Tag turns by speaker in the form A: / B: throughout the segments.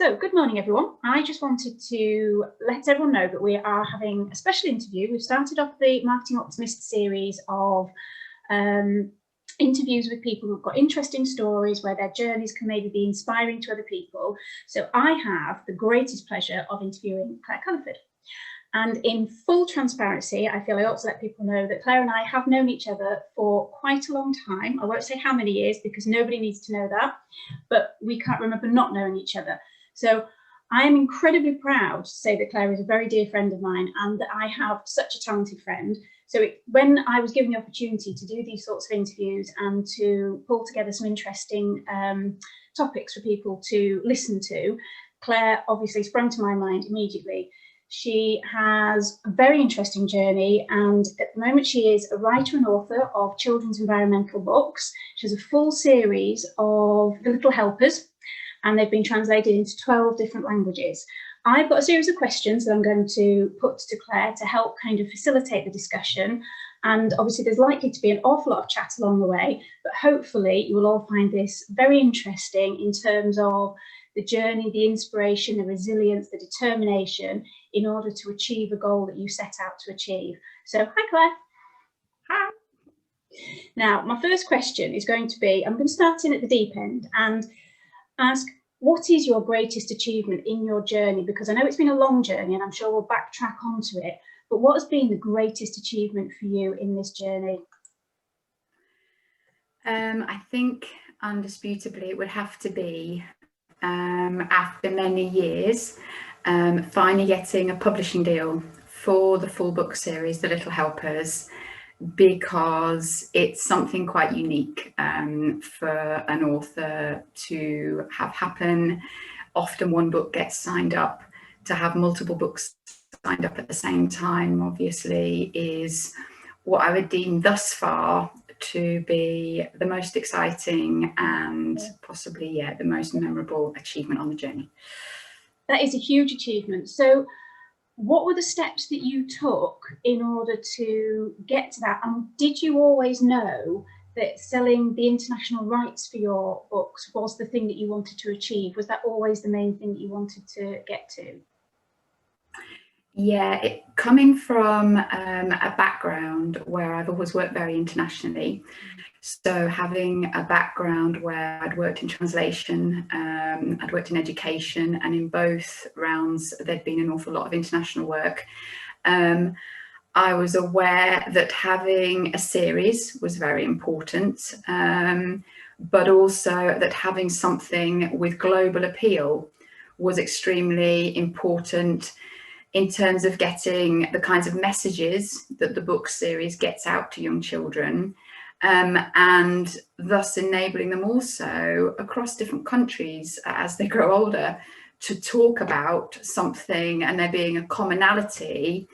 A: So, good morning, everyone. I just wanted to let everyone know that we are having a special interview. We've started off the Marketing Optimist series of interviews with people who've got interesting stories where their journeys can maybe be inspiring to other people. So I have the greatest pleasure of interviewing Claire Culliford. And in full transparency, I feel I ought to let people know that Claire and I have known each other for quite a long time. I won't say how many years because nobody needs to know that, but we can't remember not knowing each other. So I am incredibly proud to say that Claire is a very dear friend of mine and that I have such a talented friend. So when I was given the opportunity to do these sorts of interviews and to pull together some interesting topics for people to listen to, Claire obviously sprung to my mind immediately. She has a very interesting journey, and at the moment she is a writer and author of children's environmental books. She has a full series of The Little Helpers, and they've been translated into 12 different languages. I've got a series of questions that I'm going to put to Claire to help kind of facilitate the discussion. And obviously there's likely to be an awful lot of chat along the way, but hopefully you will all find this very interesting in terms of the journey, the inspiration, the resilience, the determination in order to achieve a goal that you set out to achieve. So, hi Claire.
B: Hi.
A: Now, my first question is going to be, I'm going to start in at the deep end and ask, what is your greatest achievement in your journey? Because I know it's been a long journey and I'm sure we'll backtrack onto it, but what has been the greatest achievement for you in this journey?
B: I think undisputably it would have to be after many years, finally getting a publishing deal for the full book series, The Little Helpers, because it's something quite unique for an author to have happen. Often one book gets signed up. To have multiple books signed up at the same time, obviously, is what I would deem thus far to be the most exciting and possibly, the most memorable achievement on the journey.
A: That is a huge achievement. So what were the steps that you took in order to get to that? And did you always know that selling the international rights for your books was the thing that you wanted to achieve? Was that always the main thing that you wanted to get to?
B: Yeah, coming from a background where I've always worked very internationally, so having a background where I'd worked in translation, I'd worked in education, and in both rounds there'd been an awful lot of international work. I was aware that having a series was very important, but also that having something with global appeal was extremely important in terms of getting the kinds of messages that the book series gets out to young children, and thus enabling them also across different countries as they grow older to talk about something and there being a commonality.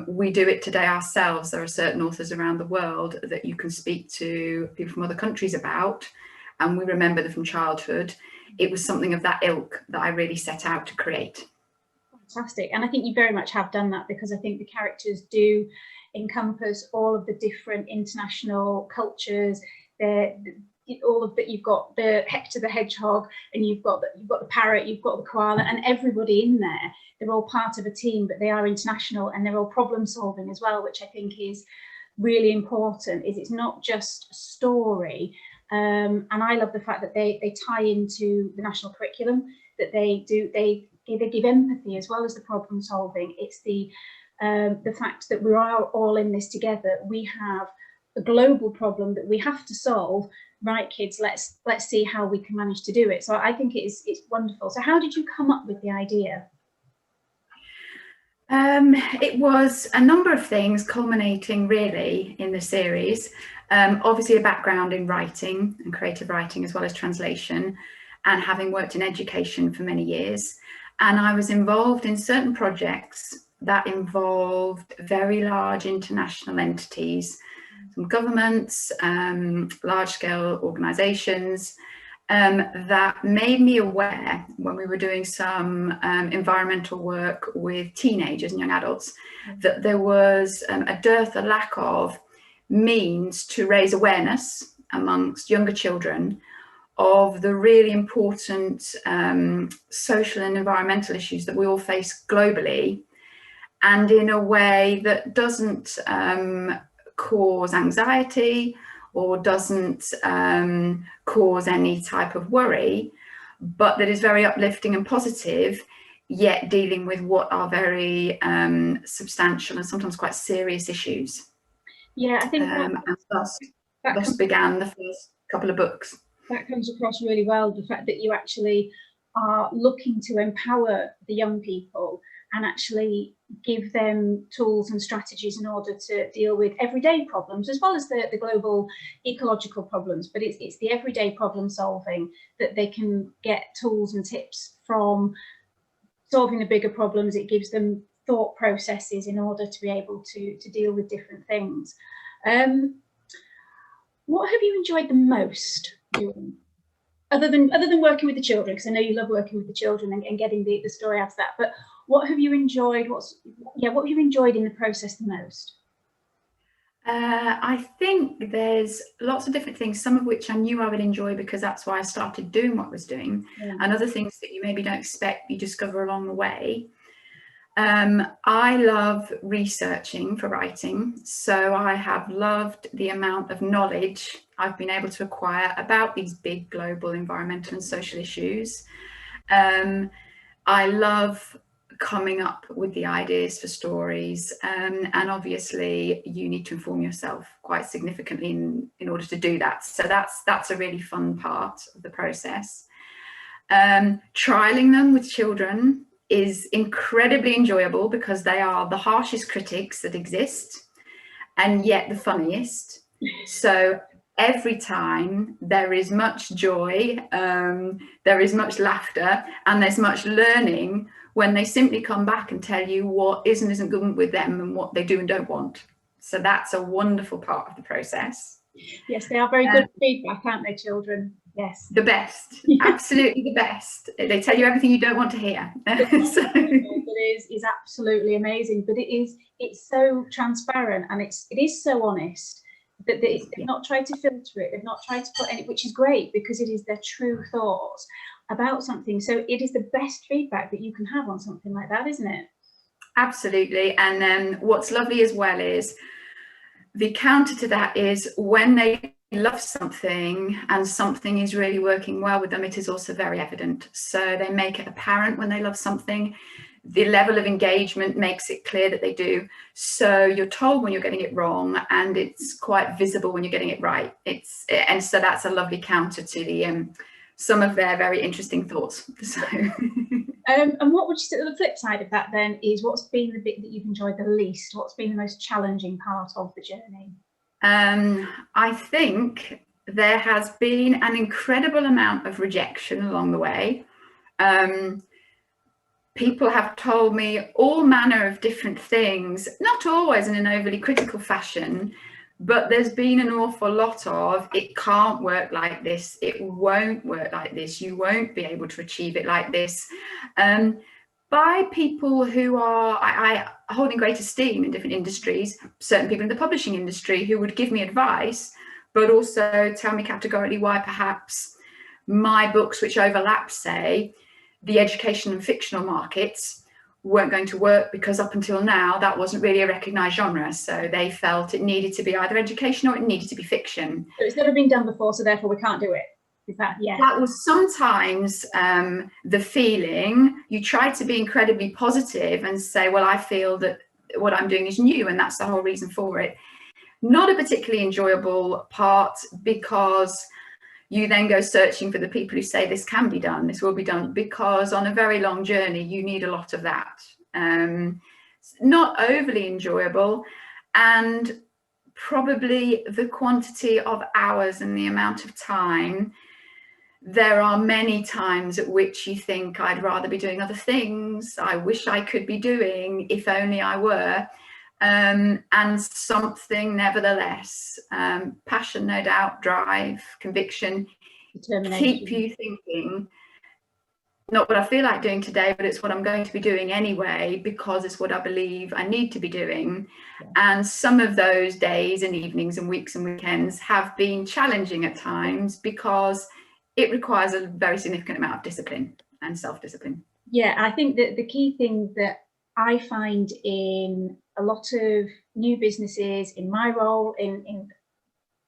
B: We do it today ourselves. There are certain authors around the world that you can speak to people from other countries about, and we remember them from childhood. It was something of that ilk that I really set out to create.
A: Fantastic. And I think you very much have done that, because I think the characters do encompass all of the different international cultures. All of that, you've got the Hector the hedgehog, and you've got the parrot, you've got the koala, and everybody in there. They're all part of a team, but they are international and they're all problem solving as well, which I think is really important. It's not just a story, and I love the fact that they tie into the national curriculum, that they give empathy as well as the problem solving. It's the fact that we are all in this together. We have a global problem that we have to solve. Right, kids, let's see how we can manage to do it. So I think it's wonderful. So how did you come up with the idea?
B: It was a number of things culminating really in the series. Obviously a background in writing and creative writing as well as translation, and having worked in education for many years. And I was involved in certain projects that involved very large international entities, some governments, large-scale organisations, that made me aware when we were doing some environmental work with teenagers and young adults that there was a lack of means to raise awareness amongst younger children of the really important social and environmental issues that we all face globally, and in a way that doesn't cause anxiety or doesn't cause any type of worry, but that is very uplifting and positive, yet dealing with what are very substantial and sometimes quite serious issues.
A: Yeah, I think
B: and thus began the first couple of books.
A: That comes across really well, the fact that you actually are looking to empower the young people and actually give them tools and strategies in order to deal with everyday problems, as well as the global ecological problems. But it's the everyday problem solving that they can get tools and tips from solving the bigger problems. It gives them thought processes in order to be able to deal with different things. What have you enjoyed the most doing, other than working with the children? Because I know you love working with the children and getting the story out of that. But what have you enjoyed? What have you enjoyed in the process the most?
B: I think there's lots of different things, some of which I knew I would enjoy because that's why I started doing what I was doing, and other things that you maybe don't expect, you discover along the way. I love researching for writing, so I have loved the amount of knowledge I've been able to acquire about these big global environmental and social issues. I love coming up with the ideas for stories, and obviously you need to inform yourself quite significantly in order to do that. So that's a really fun part of the process. Trialing them with children is incredibly enjoyable because they are the harshest critics that exist and yet the funniest. So every time there is much joy, there is much laughter, and there's much learning when they simply come back and tell you what is and isn't good with them and what they do and don't want. So that's a wonderful part of the process.
A: Yes, they are very good feedback, aren't they, children? Yes.
B: The best, absolutely the best. They tell you everything you don't want to hear. So.
A: It is absolutely amazing, but it's so transparent and it is so honest that they've not tried to filter it. They've not tried to put any, which is great because it is their true thoughts about something. So it is the best feedback that you can have on something like that, isn't it?
B: Absolutely. And then what's lovely as well is the counter to that is when they love something and something is really working well with them, it is also very evident. So they make it apparent when they love something. The level of engagement makes it clear that they do. So you're told when you're getting it wrong, and it's quite visible when you're getting it right. And so that's a lovely counter to the some of their very interesting thoughts. So.
A: And what would you say the flip side of that then is, what's been the bit that you've enjoyed the least? What's been the most challenging part of the journey?
B: I think there has been an incredible amount of rejection along the way. People have told me all manner of different things, not always in an overly critical fashion, but there's been an awful lot of, it can't work like this, it won't work like this, you won't be able to achieve it like this, by people who are, I hold in great esteem in different industries, certain people in the publishing industry who would give me advice, but also tell me categorically why perhaps my books, which overlap, say, the education and fictional markets, weren't going to work because up until now that wasn't really a recognised genre. So they felt it needed to be either education or it needed to be fiction.
A: So it's never been done before, so therefore we can't do it. Is that, yeah?
B: That was sometimes the feeling. You try to be incredibly positive and say, well, I feel that what I'm doing is new and that's the whole reason for it. Not a particularly enjoyable part, because you then go searching for the people who say this can be done, this will be done, because on a very long journey, you need a lot of that. Not overly enjoyable, and probably the quantity of hours and the amount of time. There are many times at which you think, I'd rather be doing other things, I wish I could be doing, if only I were. And something nevertheless, passion, no doubt, drive, conviction, keep you thinking, not what I feel like doing today, but it's what I'm going to be doing anyway, because it's what I believe I need to be doing. And some of those days and evenings and weeks and weekends have been challenging at times, because it requires a very significant amount of discipline and self-discipline.
A: Yeah, I think that the key thing that I find in a lot of new businesses, in my role, in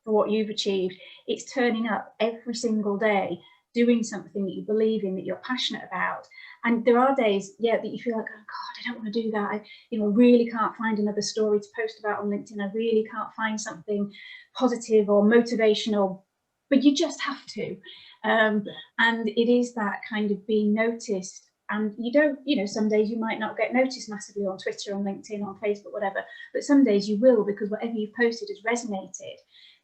A: for what you've achieved, it's turning up every single day, doing something that you believe in, that you're passionate about. And there are days, yeah, that you feel like, oh God, I don't want to do that. I, really can't find another story to post about on LinkedIn. I really can't find something positive or motivational, but you just have to. And it is that kind of being noticed. And you don't, some days you might not get noticed massively on Twitter, on LinkedIn, on Facebook, whatever, but some days you will, because whatever you've posted has resonated.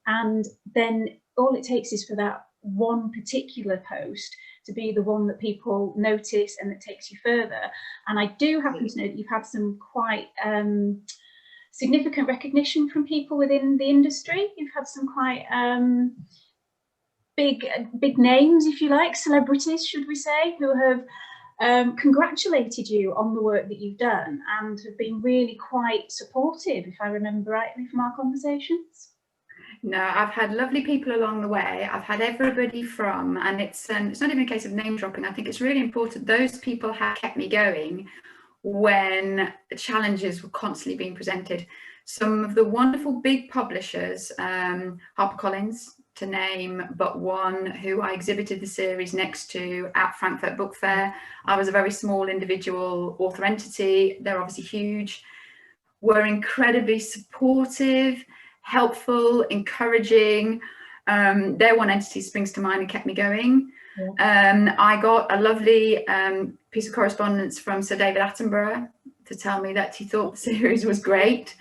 A: And then all it takes is for that one particular post to be the one that people notice and that takes you further. And I do happen to know that you've had some quite significant recognition from people within the industry. You've had some quite big names, if you like, celebrities, should we say, who have congratulated you on the work that you've done and have been really quite supportive, if I remember rightly from our conversations.
B: No, I've had lovely people along the way. I've had everybody from, and it's not even a case of name dropping. I think it's really important. Those people have kept me going when the challenges were constantly being presented. Some of the wonderful big publishers, HarperCollins to name but one, who I exhibited the series next to at Frankfurt Book Fair. I was a very small individual author entity. They're obviously huge, were incredibly supportive, helpful, encouraging. Their one entity springs to mind and kept me going. Yeah. I got a lovely piece of correspondence from Sir David Attenborough to tell me that he thought the series was great.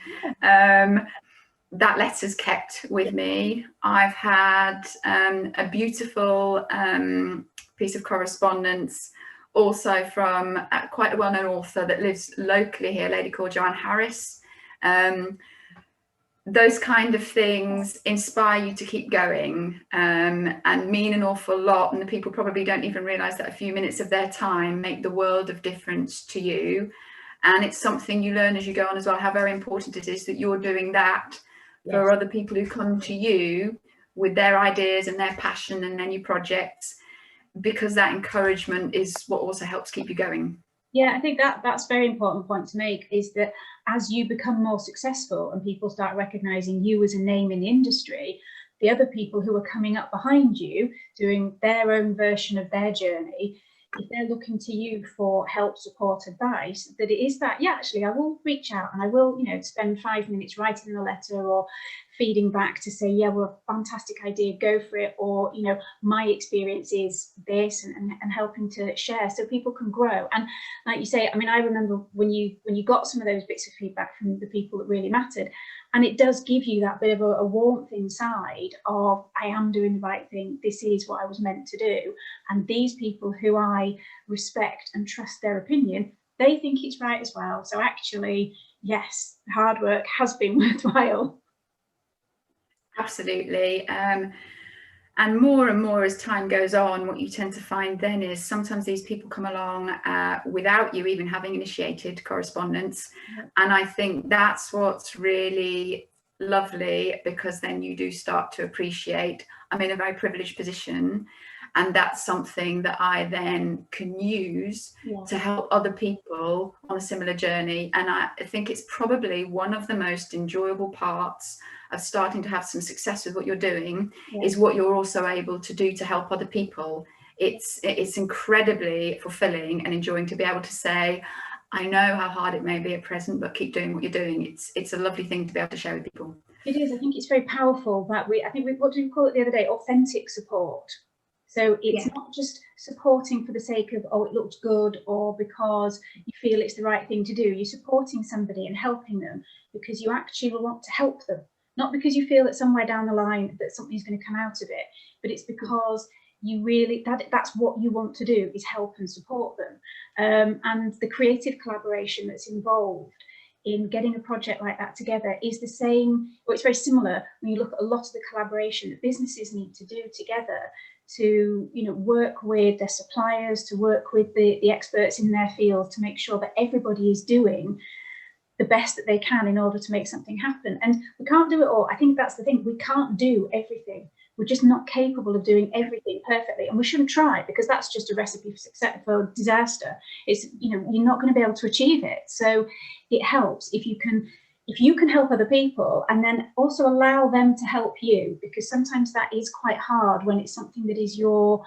B: That letter's kept with me. I've had a beautiful piece of correspondence also from quite a well-known author that lives locally here, a lady called Joanne Harris. Those kind of things inspire you to keep going and mean an awful lot. And the people probably don't even realise that a few minutes of their time make the world of difference to you. And it's something you learn as you go on as well, how very important it is that you're doing that for other people who come to you with their ideas and their passion and their new projects, because that encouragement is what also helps keep you going.
A: Yeah, I think that's a very important point to make, is that as you become more successful and people start recognising you as a name in the industry, the other people who are coming up behind you doing their own version of their journey, if they're looking to you for help, support, advice, that it is that, yeah, actually, I will reach out and I will, spend 5 minutes writing a letter or feeding back to say, yeah, well, fantastic idea, go for it. Or, my experience is this, and helping to share so people can grow. And like you say, I mean, I remember when you got some of those bits of feedback from the people that really mattered, and it does give you that bit of a warmth inside of, I am doing the right thing. This is what I was meant to do. And these people who I respect and trust their opinion, they think it's right as well. So actually, yes, hard work has been worthwhile.
B: Absolutely. And more as time goes on, what you tend to find then is sometimes these people come along without you even having initiated correspondence. And I think that's what's really lovely, because then you do start to appreciate, I'm in a very privileged position, and that's something that I then can use to help other people on a similar journey. And I think it's probably one of the most enjoyable parts of starting to have some success with what you're doing, is what you're also able to do to help other people. It's incredibly fulfilling and enjoying to be able to say, I know how hard it may be at present, but keep doing what you're doing. It's a lovely thing to be able to share with people.
A: It is. I think it's very powerful that what did we call it the other day? Authentic support. So it's not just supporting for the sake of, oh, it looked good, or because you feel it's the right thing to do. You're supporting somebody and helping them because you actually want to help them. Not because you feel that somewhere down the line that something's going to come out of it, but it's because you really, that's what you want to do, is help and support them. And the creative collaboration that's involved in getting a project like that together is the same, or it's very similar when you look at a lot of the collaboration that businesses need to do together to work with their suppliers, to work with the experts in their field, to make sure that everybody is doing the best that they can in order to make something happen. And we can't do it all. I think that's the thing. We can't do everything. we're just not capable of doing everything perfectly, and we shouldn't try, because that's just a recipe for success, for disaster. It's, you know, you're not going to be able to achieve it. So it helps if you can help other people, and then also allow them to help you, because sometimes that is quite hard when it's something that is your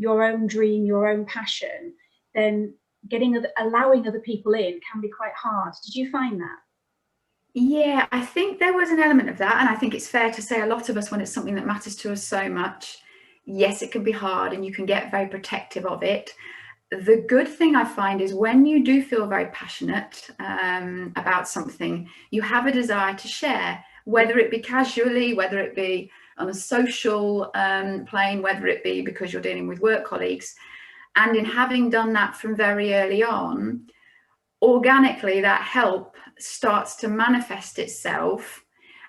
A: own dream, your own passion. Then allowing other people in can be quite hard. Did you find that?
B: Yeah, I think there was an element of that, and I think it's fair to say a lot of us, when it's something that matters to us so much, yes, it can be hard and you can get very protective of it. The good thing I find is when you do feel very passionate about something, you have a desire to share, whether it be casually, whether it be on a social plane, whether it be because you're dealing with work colleagues. And in having done that from very early on, organically that help starts to manifest itself,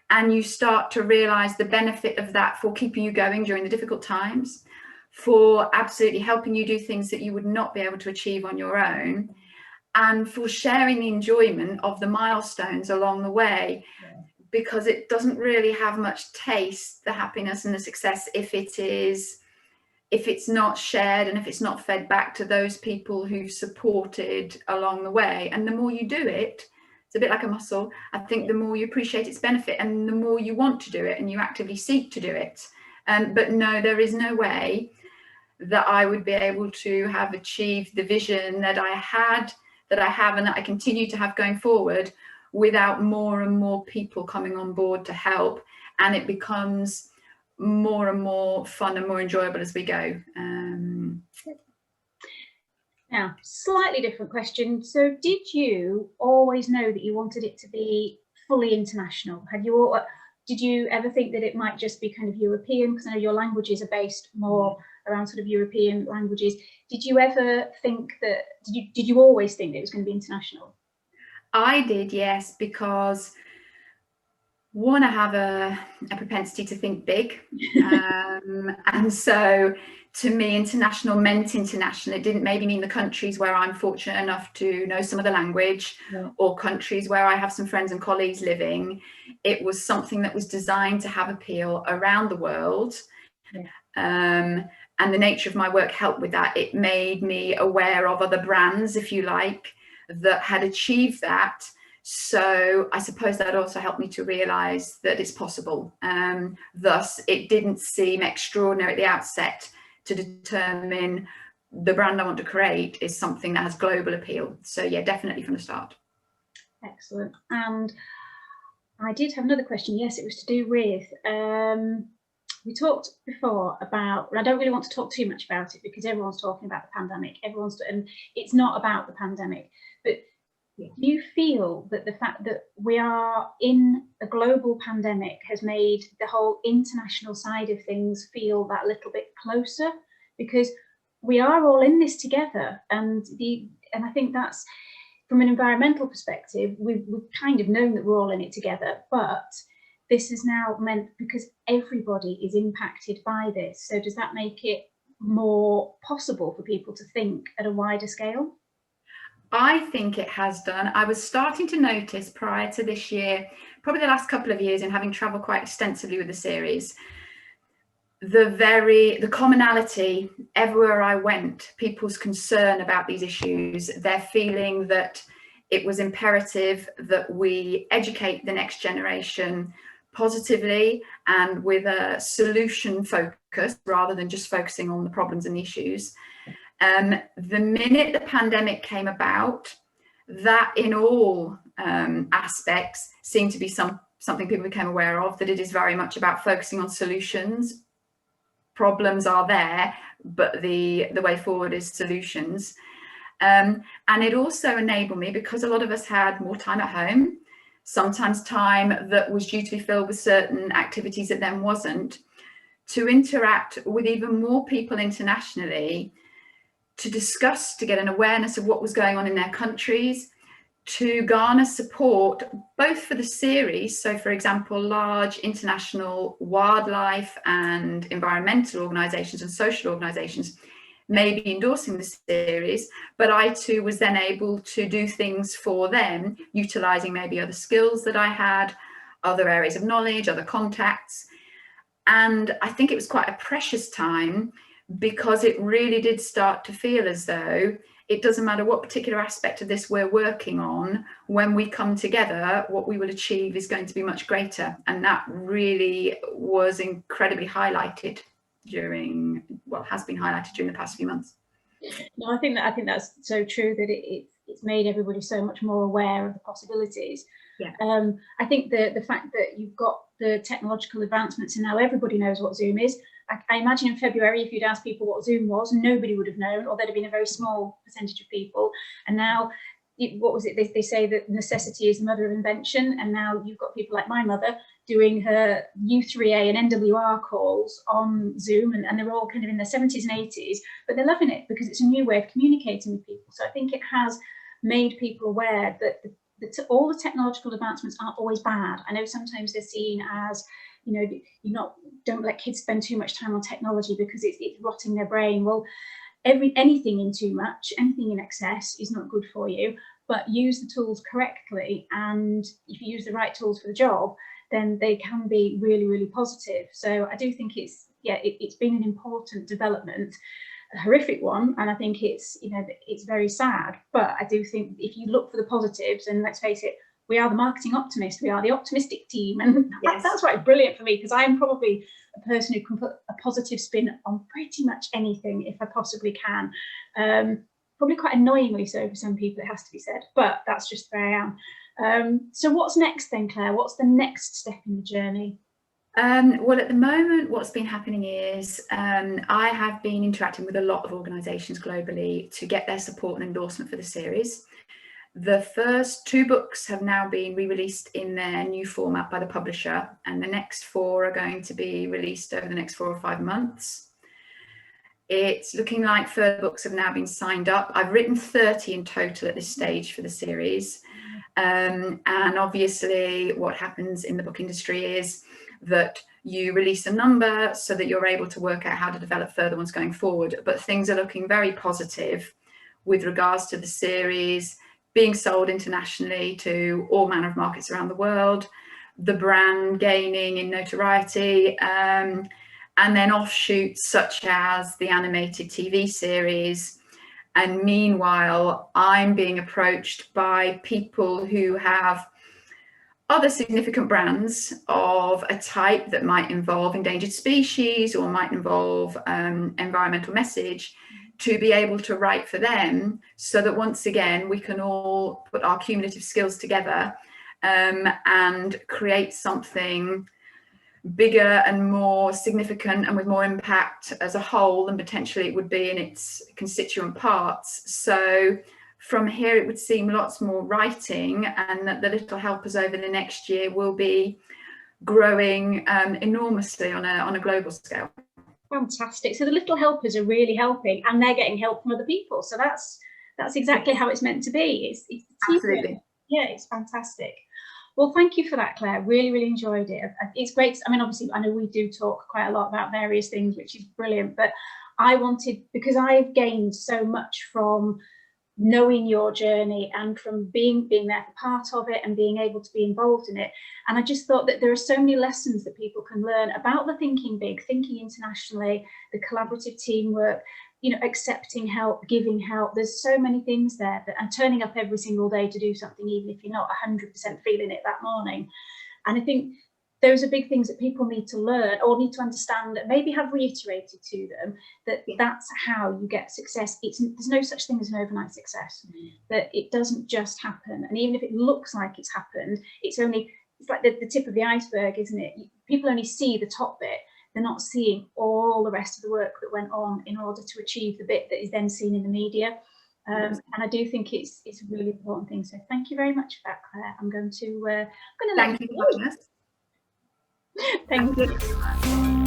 B: and you start to realize the benefit of that for keeping you going during the difficult times, for absolutely helping you do things that you would not be able to achieve on your own, and for sharing the enjoyment of the milestones along the way. Yeah. Because it doesn't really have much taste, the happiness and the success, if it's not shared and if it's not fed back to those people who supported along the way. And the more you do it, it's a bit like a muscle. I think the more you appreciate its benefit and the more you want to do it and you actively seek to do it. But no, there is no way that I would be able to have achieved the vision that I have and that I continue to have going forward without more and more people coming on board to help. And it becomes more and more fun and more enjoyable as we go.
A: Now, slightly different question. So did you always know that you wanted it to be fully international? Did you ever think that it might just be kind of European? Because I know your languages are based more around sort of European languages. Did you ever think that, did you always think that it was going to be international?
B: I did, yes, because one, I have a propensity to think big. And so to me, international meant international. It didn't maybe mean the countries where I'm fortunate enough to know some of the language, or countries where I have some friends and colleagues living. It was something that was designed to have appeal around the world. And the nature of my work helped with that. It made me aware of other brands, if you like, that had achieved that. So I suppose that also helped me to realise that it's possible. Thus, it didn't seem extraordinary at the outset to determine the brand I want to create is something that has global appeal. So yeah, definitely from the start.
A: Excellent. And I did have another question. Yes, it was to do with, we talked before about, and I don't really want to talk too much about it because everyone's talking about the pandemic. And it's not about the pandemic, but do you feel that the fact that we are in a global pandemic has made the whole international side of things feel that little bit closer? Because we are all in this together, and I think that's, from an environmental perspective, we've kind of known that we're all in it together, but this is now meant because everybody is impacted by this. So does that make it more possible for people to think at a wider scale?
B: I think it has done. I was starting to notice prior to this year, probably the last couple of years, and having travelled quite extensively with the series, the commonality everywhere I went, people's concern about these issues, their feeling that it was imperative that we educate the next generation positively and with a solution focus rather than just focusing on the problems and the issues. The minute the pandemic came about, that in all aspects seemed to be something people became aware of, that it is very much about focusing on solutions. Problems are there, but the way forward is solutions. And it also enabled me, because a lot of us had more time at home, sometimes time that was due to be filled with certain activities that then wasn't, to interact with even more people internationally, to discuss, to get an awareness of what was going on in their countries, to garner support both for the series. So for example, large international wildlife and environmental organisations and social organisations may be endorsing the series, but I too was then able to do things for them, utilising maybe other skills that I had, other areas of knowledge, other contacts. And I think it was quite a precious time, because it really did start to feel as though it doesn't matter what particular aspect of this we're working on, when we come together, what we will achieve is going to be much greater. And that really was incredibly highlighted during, well, has been highlighted during the past few months.
A: No, I think that's so true, that it's made everybody so much more aware of the possibilities.
B: Yeah.
A: I think the fact that you've got the technological advancements and now everybody knows what Zoom is. I imagine in February, if you'd asked people what Zoom was, nobody would have known, or there'd have been a very small percentage of people. And now, what was it? They say that necessity is the mother of invention. And now you've got people like my mother doing her U3A and NWR calls on Zoom, and they're all kind of in their 70s and 80s, but they're loving it because it's a new way of communicating with people. So I think it has made people aware that all the technological advancements aren't always bad. I know sometimes they're seen as, you know, don't let kids spend too much time on technology because it's rotting their brain. Well, anything in too much, anything in excess is not good for you, but use the tools correctly. And if you use the right tools for the job, then they can be really, really positive. So I do think it's been an important development, a horrific one, and I think it's very sad. But I do think if you look for the positives, and let's face it, we are the Marketing Optimist, we are the optimistic team, and
B: yes,
A: that's why it's brilliant for me, because I'm probably a person who can put a positive spin on pretty much anything if I possibly can. Probably quite annoyingly so for some people, it has to be said, but that's just where I am. So what's next then, Claire? What's the next step in the journey?
B: Well, at the moment, what's been happening is I have been interacting with a lot of organisations globally to get their support and endorsement for the series. The first 2 books have now been re-released in their new format by the publisher, and the next 4 are going to be released over the next 4 or 5 months. It's looking like further books have now been signed up. I've written 30 in total at this stage for the series. And obviously what happens in the book industry is that you release a number so that you're able to work out how to develop further ones going forward. But things are looking very positive with regards to the series being sold internationally to all manner of markets around the world, the brand gaining in notoriety, and then offshoots such as the animated TV series. And meanwhile, I'm being approached by people who have other significant brands of a type that might involve endangered species or might involve environmental message, to be able to write for them, so that once again we can all put our cumulative skills together and create something bigger and more significant and with more impact as a whole than potentially it would be in its constituent parts. So from here it would seem lots more writing, and that the Little Helpers over the next year will be growing enormously on a global scale.
A: Fantastic. So the Little Helpers are really helping, and they're getting help from other people. So that's exactly how it's meant to be. It's
B: absolutely,
A: yeah, it's fantastic. Well, thank you for that, Claire. Really, really enjoyed it. It's great. I mean, obviously, I know we do talk quite a lot about various things, which is brilliant, but I wanted, because I've gained so much from knowing your journey and from being there for part of it and being able to be involved in it. And I just thought that there are so many lessons that people can learn about the thinking big, thinking internationally, the collaborative teamwork, accepting help, giving help. There's so many things there, and turning up every single day to do something, even if you're not 100% feeling it that morning. And I think those are big things that people need to learn or need to understand, and maybe have reiterated to them that that's how you get success. There's no such thing as an overnight success, that it doesn't just happen. And even if it looks like it's happened, it's like the tip of the iceberg, isn't it? People only see the top bit. They're not seeing all the rest of the work that went on in order to achieve the bit that is then seen in the media. And I do think it's a really important thing. So thank you very much for that, Claire. I'm going to
B: thank you.
A: Thank you.